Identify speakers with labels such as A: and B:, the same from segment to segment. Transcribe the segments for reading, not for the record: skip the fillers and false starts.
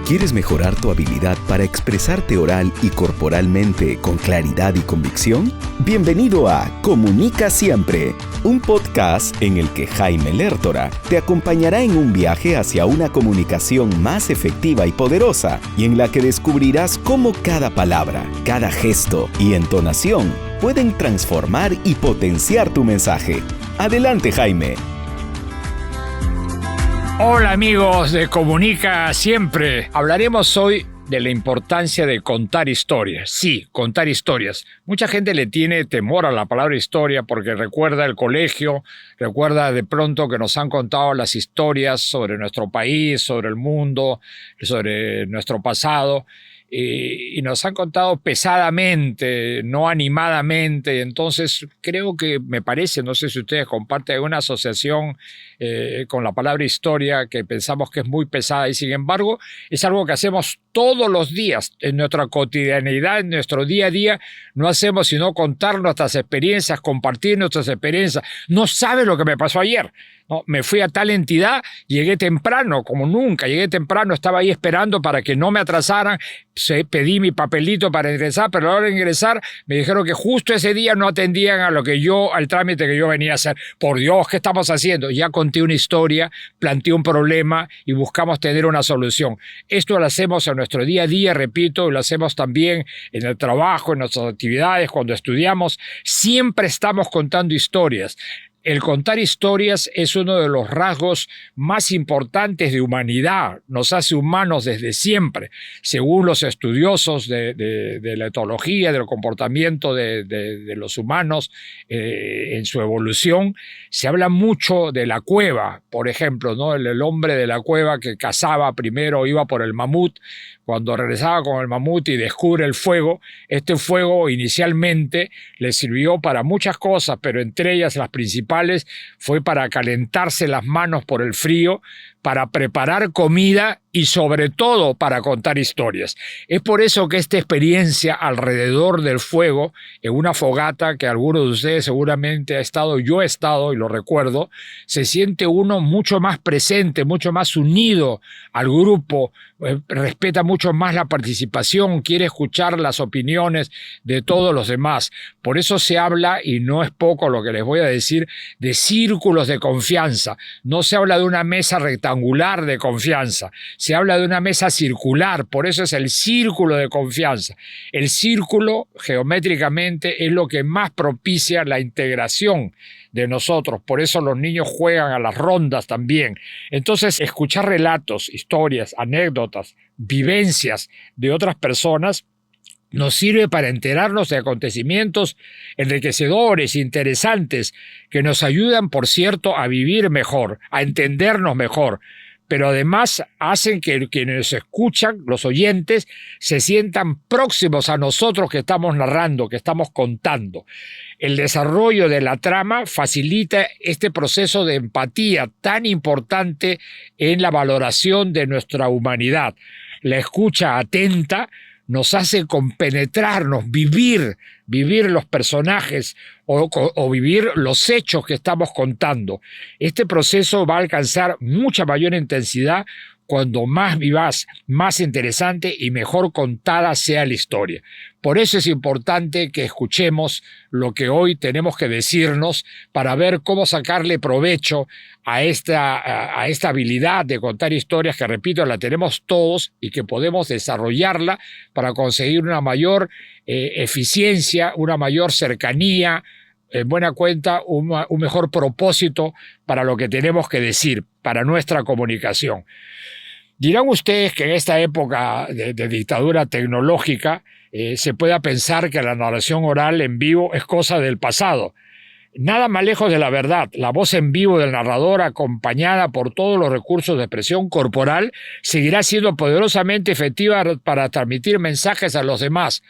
A: ¿Quieres mejorar tu habilidad para expresarte oral y corporalmente con claridad y convicción? Bienvenido a Comunica Siempre, un podcast en el que Jaime Lertora te acompañará en un viaje hacia una comunicación más efectiva y poderosa, y en la que descubrirás cómo cada palabra, cada gesto y entonación pueden transformar y potenciar tu mensaje. Adelante, Jaime.
B: Hola amigos de Comunica Siempre. Hablaremos hoy de la importancia de contar historias. Sí, contar historias. Mucha gente le tiene temor a la palabra historia porque recuerda el colegio, recuerda de pronto que nos han contado las historias sobre nuestro país, sobre el mundo, sobre nuestro pasado. Y nos han contado pesadamente, no animadamente. Entonces creo que me parece, no sé si ustedes comparten una asociación con la palabra historia que pensamos que es muy pesada, y sin embargo es algo que hacemos todos los días en nuestra cotidianidad, en nuestro día a día. No hacemos sino contar nuestras experiencias, compartir nuestras experiencias. No sabe lo que me pasó ayer. No, me fui a tal entidad, llegué temprano, como nunca, llegué temprano, estaba ahí esperando para que no me atrasaran, pedí mi papelito para ingresar, pero a la hora de ingresar me dijeron que justo ese día no atendían al trámite que yo venía a hacer. Por Dios, ¿qué estamos haciendo? Ya conté una historia, planteé un problema y buscamos tener una solución. Esto lo hacemos en nuestro día a día, repito, y lo hacemos también en el trabajo, en nuestras actividades, cuando estudiamos. Siempre estamos contando historias. El contar historias es uno de los rasgos más importantes de humanidad. Nos hace humanos desde siempre. Según los estudiosos de la etología, del comportamiento de los humanos en su evolución, se habla mucho de la cueva, por ejemplo, ¿no? El hombre de la cueva que cazaba primero, iba por el mamut. Cuando regresaba con el mamut y descubre el fuego, este fuego inicialmente le sirvió para muchas cosas, pero entre ellas las principales fue para calentarse las manos por el frío, para preparar comida y sobre todo para contar historias. Es por eso que esta experiencia alrededor del fuego, en una fogata que algunos de ustedes seguramente yo he estado y lo recuerdo, se siente uno mucho más presente, mucho más unido al grupo, respeta mucho más la participación, quiere escuchar las opiniones de todos los demás. Por eso se habla, y no es poco lo que les voy a decir, de círculos de confianza. No se habla de una mesa rectangular de confianza, se habla de una mesa circular, por eso es el círculo de confianza. El círculo, geométricamente, es lo que más propicia la integración de nosotros, por eso los niños juegan a las rondas también. Entonces, escuchar relatos, historias, anécdotas, vivencias de otras personas nos sirve para enterarnos de acontecimientos enriquecedores, interesantes, que nos ayudan, por cierto, a vivir mejor, a entendernos mejor, pero además hacen que quienes escuchan, los oyentes, se sientan próximos a nosotros que estamos narrando, que estamos contando. El desarrollo de la trama facilita este proceso de empatía tan importante en la valoración de nuestra humanidad. La escucha atenta nos hace compenetrarnos, vivir los personajes o vivir los hechos que estamos contando. Este proceso va a alcanzar mucha mayor intensidad cuando más vivaz, más interesante y mejor contada sea la historia. Por eso es importante que escuchemos lo que hoy tenemos que decirnos para ver cómo sacarle provecho a esta habilidad de contar historias que, repito, la tenemos todos y que podemos desarrollarla para conseguir una mayor eficiencia, una mayor cercanía, en buena cuenta, un mejor propósito para lo que tenemos que decir, para nuestra comunicación. Dirán ustedes que en esta época de dictadura tecnológica se pueda pensar que la narración oral en vivo es cosa del pasado. Nada más lejos de la verdad. La voz en vivo del narrador, acompañada por todos los recursos de expresión corporal, seguirá siendo poderosamente efectiva para transmitir mensajes a los demás.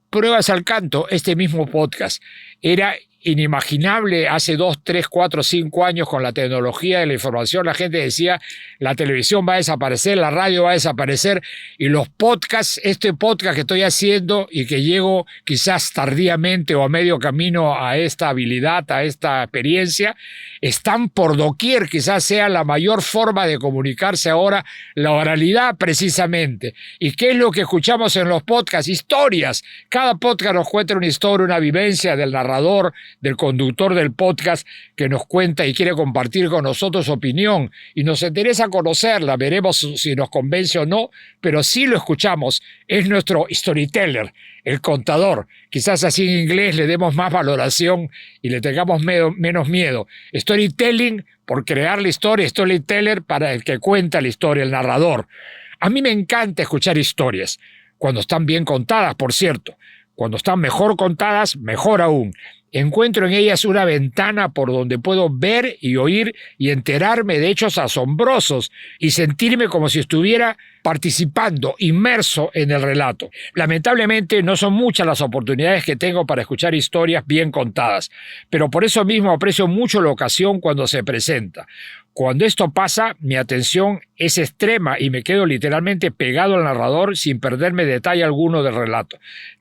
B: Pruebas al canto, este mismo podcast era inimaginable hace 2, 3, 4, 5 años con la tecnología de la información. La gente decía, la televisión va a desaparecer, la radio va a desaparecer, y los podcasts, este podcast que estoy haciendo y que llego quizás tardíamente o a medio camino a esta habilidad, a esta experiencia, están por doquier. Quizás sea la mayor forma de comunicarse ahora, la oralidad precisamente. ¿Y qué es lo que escuchamos en los podcasts? Historias. Cada podcast nos cuenta una historia, una vivencia del narrador, del conductor del podcast, que nos cuenta y quiere compartir con nosotros su opinión, y nos interesa conocerla. Veremos si nos convence o no, pero sí lo escuchamos. Es nuestro storyteller, el contador. Quizás así en inglés le demos más valoración y le tengamos menos miedo. Storytelling por crear la historia, storyteller para el que cuenta la historia, el narrador. A mí me encanta escuchar historias, cuando están bien contadas, por cierto. Cuando están mejor contadas, mejor aún. Encuentro en ellas una ventana por donde puedo ver y oír y enterarme de hechos asombrosos y sentirme como si estuviera participando, inmerso en el relato. Lamentablemente no son muchas las oportunidades que tengo para escuchar historias bien contadas, pero por eso mismo aprecio mucho la ocasión cuando se presenta. Cuando esto pasa, mi atención es extrema y me quedo literalmente pegado al narrador sin perderme detalle alguno del relato.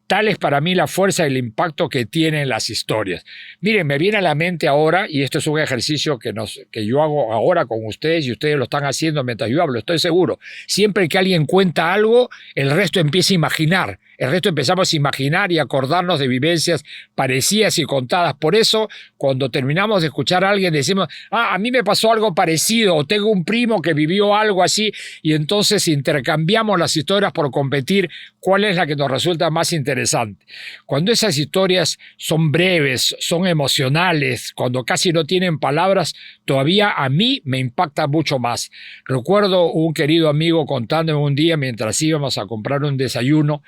B: Tal es para mí la fuerza y el impacto que tienen las historias. Miren, me viene a la mente ahora, y esto es un ejercicio que yo hago ahora con ustedes, y ustedes lo están haciendo mientras yo hablo, estoy seguro. Siempre que alguien cuenta algo, el resto empieza a imaginar. El resto empezamos a imaginar y acordarnos de vivencias parecidas y contadas. Por eso, cuando terminamos de escuchar a alguien, decimos, a mí me pasó algo parecido, o tengo un primo que vivió algo así, y entonces intercambiamos las historias por competir cuál es la que nos resulta más interesante. Cuando esas historias son breves, son emocionales, cuando casi no tienen palabras, todavía a mí me impacta mucho más. Recuerdo un querido amigo contándome un día mientras íbamos a comprar un desayuno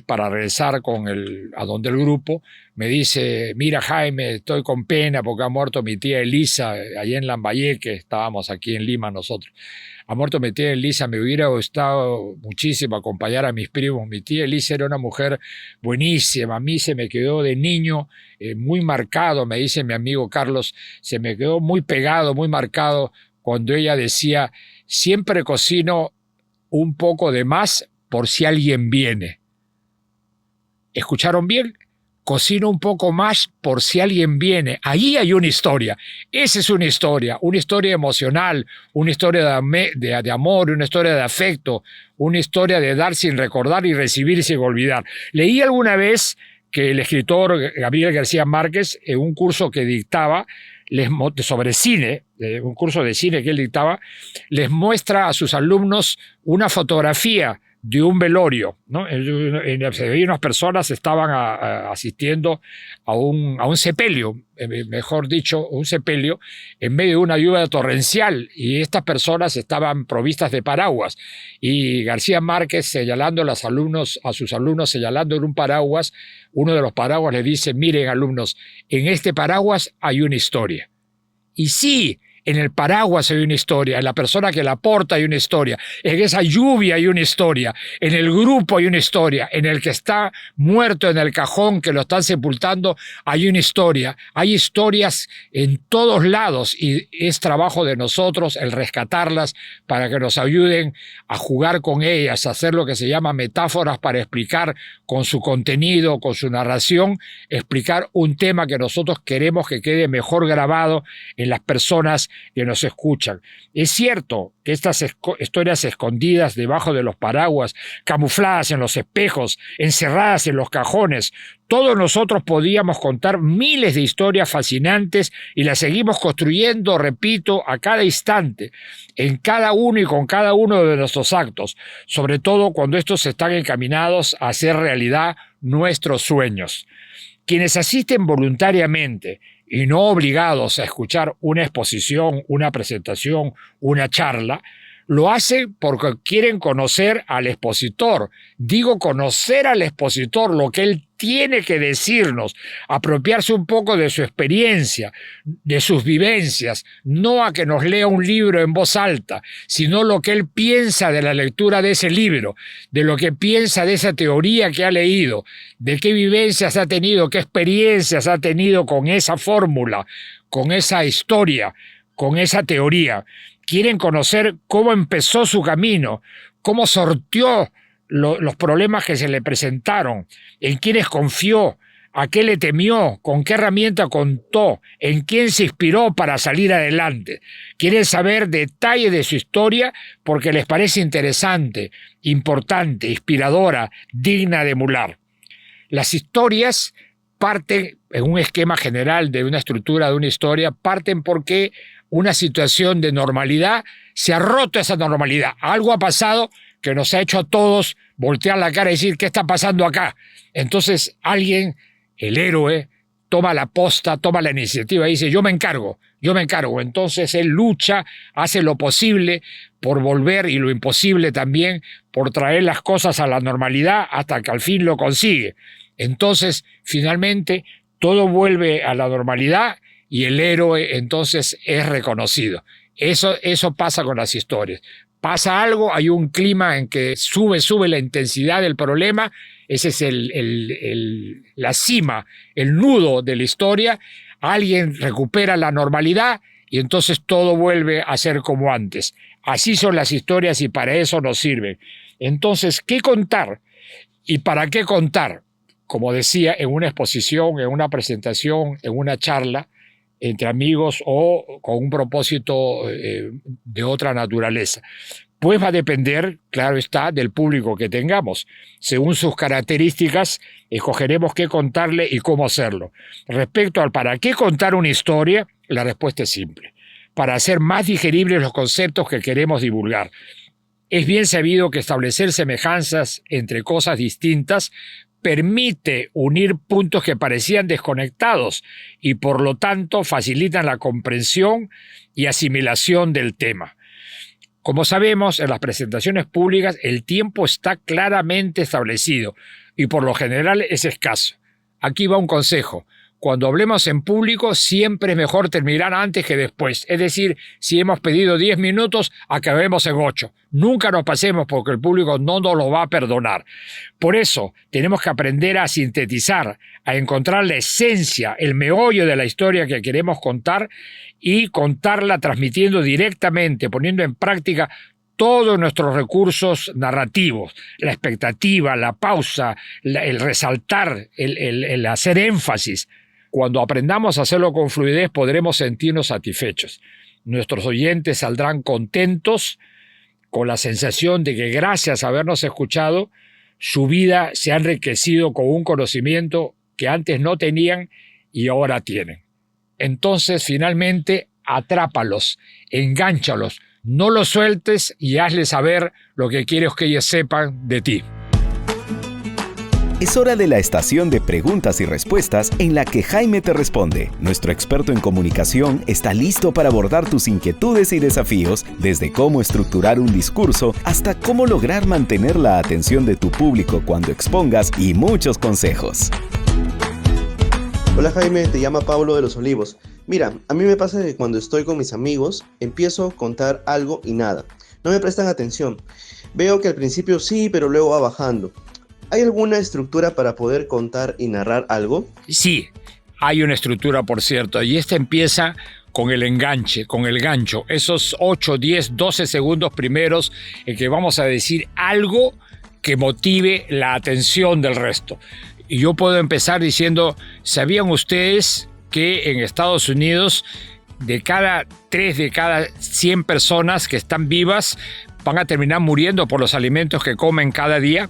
B: para regresar a donde el grupo, me dice, mira Jaime, estoy con pena porque ha muerto mi tía Elisa, allá en Lambayeque, estábamos aquí en Lima nosotros. Ha muerto mi tía Elisa, me hubiera gustado muchísimo acompañar a mis primos. Mi tía Elisa era una mujer buenísima, a mí se me quedó de niño muy marcado, me dice mi amigo Carlos, se me quedó muy pegado, muy marcado cuando ella decía, siempre cocino un poco de más por si alguien viene. ¿Escucharon bien? Cocino un poco más por si alguien viene. Allí hay una historia. Esa es una historia emocional, una historia de amor, una historia de afecto, una historia de dar sin recordar y recibir sin olvidar. Leí alguna vez que el escritor Gabriel García Márquez, en un curso que dictaba sobre cine, un curso de cine que él dictaba, les muestra a sus alumnos una fotografía de un velorio, ¿no? Unas personas estaban asistiendo a un sepelio, mejor dicho, un sepelio en medio de una lluvia torrencial, y estas personas estaban provistas de paraguas, y García Márquez señalando a sus alumnos señalando en un paraguas, uno de los paraguas le dice, miren alumnos, en este paraguas hay una historia. Y sí, en el paraguas hay una historia, en la persona que la porta hay una historia, en esa lluvia hay una historia, en el grupo hay una historia, en el que está muerto en el cajón que lo están sepultando hay una historia. Hay historias en todos lados y es trabajo de nosotros el rescatarlas para que nos ayuden a jugar con ellas, a hacer lo que se llama metáforas para explicar con su contenido, con su narración, explicar un tema que nosotros queremos que quede mejor grabado en las personas que nos escuchan. Es cierto que estas historias escondidas debajo de los paraguas, camufladas en los espejos, encerradas en los cajones, todos nosotros podíamos contar miles de historias fascinantes y las seguimos construyendo, repito, a cada instante, en cada uno y con cada uno de nuestros actos, sobre todo cuando estos están encaminados a hacer realidad nuestros sueños. Quienes asisten voluntariamente y no obligados a escuchar una exposición, una presentación, una charla, lo hacen porque quieren conocer al expositor. Digo conocer al expositor, lo que él tiene que decirnos, apropiarse un poco de su experiencia, de sus vivencias, no a que nos lea un libro en voz alta, sino lo que él piensa de la lectura de ese libro, de lo que piensa de esa teoría que ha leído, de qué vivencias ha tenido, qué experiencias ha tenido con esa fórmula, con esa historia, con esa teoría. Quieren conocer cómo empezó su camino, cómo sorteó los problemas que se le presentaron, en quiénes confió, a qué le temió, con qué herramienta contó, en quién se inspiró para salir adelante. Quieren saber detalles de su historia porque les parece interesante, importante, inspiradora, digna de emular. Las historias parten, en un esquema general de una estructura de una historia, parten porque una situación de normalidad se ha roto esa normalidad. Algo ha pasado que nos ha hecho a todos voltear la cara y decir, ¿qué está pasando acá? Entonces alguien, el héroe, toma la posta, toma la iniciativa y dice, yo me encargo. Entonces él lucha, hace lo posible por volver y lo imposible también por traer las cosas a la normalidad hasta que al fin lo consigue. Entonces, finalmente, todo vuelve a la normalidad y el héroe entonces es reconocido. Eso pasa con las historias. Pasa algo, hay un clima en que sube la intensidad del problema, ese es la cima, el nudo de la historia, alguien recupera la normalidad y entonces todo vuelve a ser como antes. Así son las historias y para eso nos sirven. Entonces, ¿qué contar? ¿Y para qué contar? Como decía, en una exposición, en una presentación, en una charla, entre amigos o con un propósito de otra naturaleza. Pues va a depender, claro está, del público que tengamos. Según sus características, escogeremos qué contarle y cómo hacerlo. Respecto al para qué contar una historia, la respuesta es simple. Para hacer más digeribles los conceptos que queremos divulgar. Es bien sabido que establecer semejanzas entre cosas distintas permite unir puntos que parecían desconectados y por lo tanto facilitan la comprensión y asimilación del tema. Como sabemos, en las presentaciones públicas el tiempo está claramente establecido y por lo general es escaso. Aquí va un consejo. Cuando hablemos en público, siempre es mejor terminar antes que después. Es decir, si hemos pedido 10 minutos, acabemos en 8. Nunca nos pasemos porque el público no nos lo va a perdonar. Por eso, tenemos que aprender a sintetizar, a encontrar la esencia, el meollo de la historia que queremos contar y contarla transmitiendo directamente, poniendo en práctica todos nuestros recursos narrativos, la expectativa, la pausa, el resaltar, el hacer énfasis. Cuando aprendamos a hacerlo con fluidez, podremos sentirnos satisfechos. Nuestros oyentes saldrán contentos, con la sensación de que gracias a habernos escuchado, su vida se ha enriquecido con un conocimiento que antes no tenían y ahora tienen. Entonces, finalmente, atrápalos, engánchalos, no los sueltes y hazles saber lo que quieres que ellos sepan de ti.
A: Es hora de la estación de preguntas y respuestas en la que Jaime te responde. Nuestro experto en comunicación está listo para abordar tus inquietudes y desafíos, desde cómo estructurar un discurso hasta cómo lograr mantener la atención de tu público cuando expongas y muchos consejos.
C: Hola Jaime, te llama Pablo de Los Olivos. Mira, a mí me pasa que cuando estoy con mis amigos, empiezo a contar algo y nada. No me prestan atención. Veo que al principio sí, pero luego va bajando. ¿Hay alguna estructura para poder contar y narrar algo?
B: Sí, hay una estructura, por cierto, y esta empieza con el enganche, con el gancho. Esos 8, 10, 12 segundos primeros en que vamos a decir algo que motive la atención del resto. Y yo puedo empezar diciendo, ¿sabían ustedes que en Estados Unidos de cada 3 de cada 100 personas que están vivas van a terminar muriendo por los alimentos que comen cada día?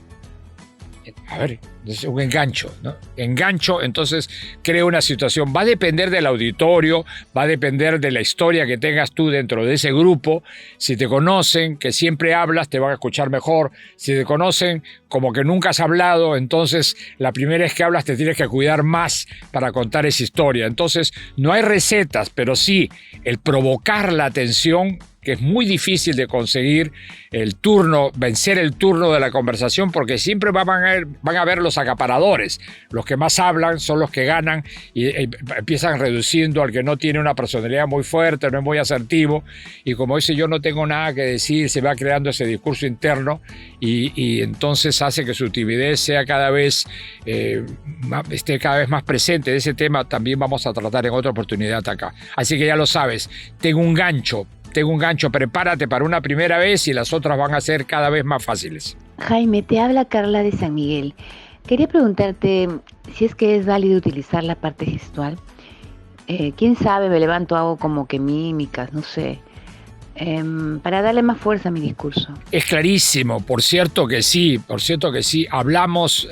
B: A ver, es un engancho, ¿no? Engancho, entonces crea una situación. Va a depender del auditorio, va a depender de la historia que tengas tú dentro de ese grupo. Si te conocen, que siempre hablas, te van a escuchar mejor. Si te conocen como que nunca has hablado, entonces la primera vez que hablas te tienes que cuidar más para contar esa historia. Entonces no hay recetas, pero sí el provocar la atención que es muy difícil de conseguir el turno, vencer el turno de la conversación, porque siempre van a haber los acaparadores. Los que más hablan son los que ganan y empiezan reduciendo al que no tiene una personalidad muy fuerte, no es muy asertivo, y como dice yo no tengo nada que decir, se va creando ese discurso interno y entonces hace que su timidez sea esté cada vez más presente. De ese tema también vamos a tratar en otra oportunidad acá. Así que ya lo sabes, tengo un gancho, prepárate para una primera vez y las otras van a ser cada vez más fáciles.
D: Jaime, te habla Carla de San Miguel. Quería preguntarte si es que es válido utilizar la parte gestual. Quién sabe, me levanto, hago como que mímicas, no sé, para darle más fuerza a mi discurso.
B: Es clarísimo, por cierto que sí, hablamos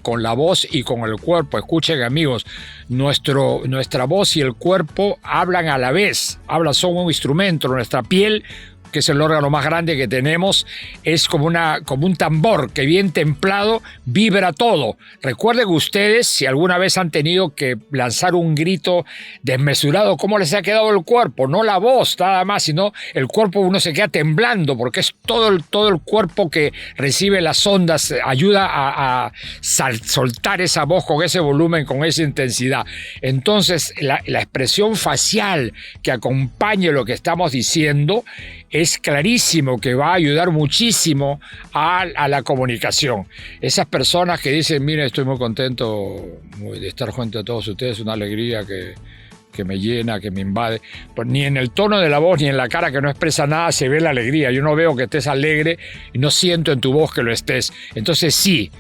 B: con la voz y con el cuerpo. Escuchen, amigos, nuestra voz y el cuerpo hablan a la vez, son un instrumento. Nuestra piel, que es el órgano más grande que tenemos, es como un tambor que bien templado vibra todo. Recuerden ustedes, si alguna vez han tenido que lanzar un grito desmesurado, cómo les ha quedado el cuerpo, no la voz nada más, sino el cuerpo, uno se queda temblando porque es todo el cuerpo que recibe las ondas, ayuda a soltar esa voz con ese volumen, con esa intensidad. Entonces la expresión facial que acompañe lo que estamos diciendo es clarísimo que va a ayudar muchísimo a la comunicación. Esas personas que dicen, mire, estoy muy contento de estar junto a todos ustedes, una alegría que me llena, que me invade. Pues ni en el tono de la voz ni en la cara, que no expresa nada, se ve la alegría. Yo no veo que estés alegre y no siento en tu voz que lo estés. Entonces sí,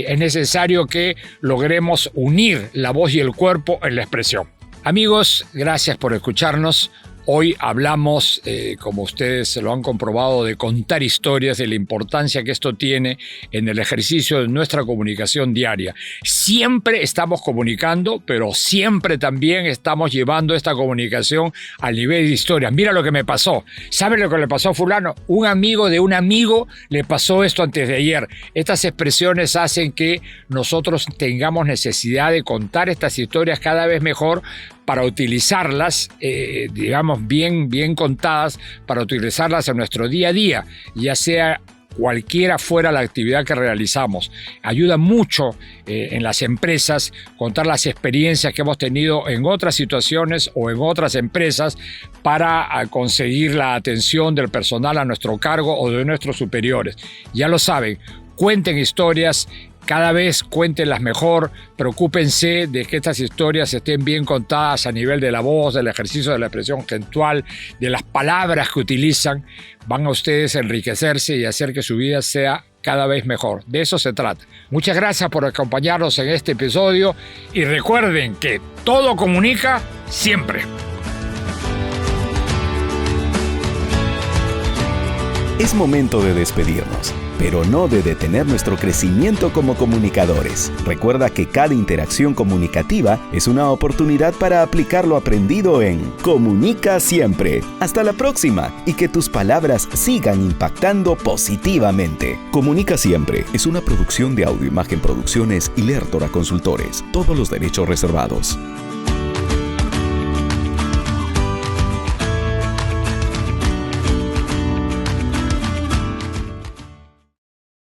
B: es necesario que logremos unir la voz y el cuerpo en la expresión. Amigos, gracias por escucharnos. Hoy hablamos, como ustedes se lo han comprobado, de contar historias, de la importancia que esto tiene en el ejercicio de nuestra comunicación diaria. Siempre estamos comunicando, pero siempre también estamos llevando esta comunicación al nivel de historias. Mira lo que me pasó. ¿Saben lo que le pasó a fulano? Un amigo de un amigo le pasó esto antes de ayer. Estas expresiones hacen que nosotros tengamos necesidad de contar estas historias cada vez mejor, para utilizarlas, digamos, bien contadas, para utilizarlas en nuestro día a día, ya sea cualquiera fuera la actividad que realizamos. Ayuda mucho en las empresas contar las experiencias que hemos tenido en otras situaciones o en otras empresas para conseguir la atención del personal a nuestro cargo o de nuestros superiores. Ya lo saben, cuenten historias. Cada vez cuéntenlas mejor, preocúpense de que estas historias estén bien contadas a nivel de la voz, del ejercicio de la expresión gestual, de las palabras que utilizan. Van a ustedes a enriquecerse y hacer que su vida sea cada vez mejor. De eso se trata. Muchas gracias por acompañarnos en este episodio y recuerden que todo comunica siempre.
A: Es momento de despedirnos, pero no de detener nuestro crecimiento como comunicadores. Recuerda que cada interacción comunicativa es una oportunidad para aplicar lo aprendido en Comunica Siempre. Hasta la próxima y que tus palabras sigan impactando positivamente. Comunica Siempre es una producción de Audio Imagen Producciones y Lertora Consultores. Todos los derechos reservados.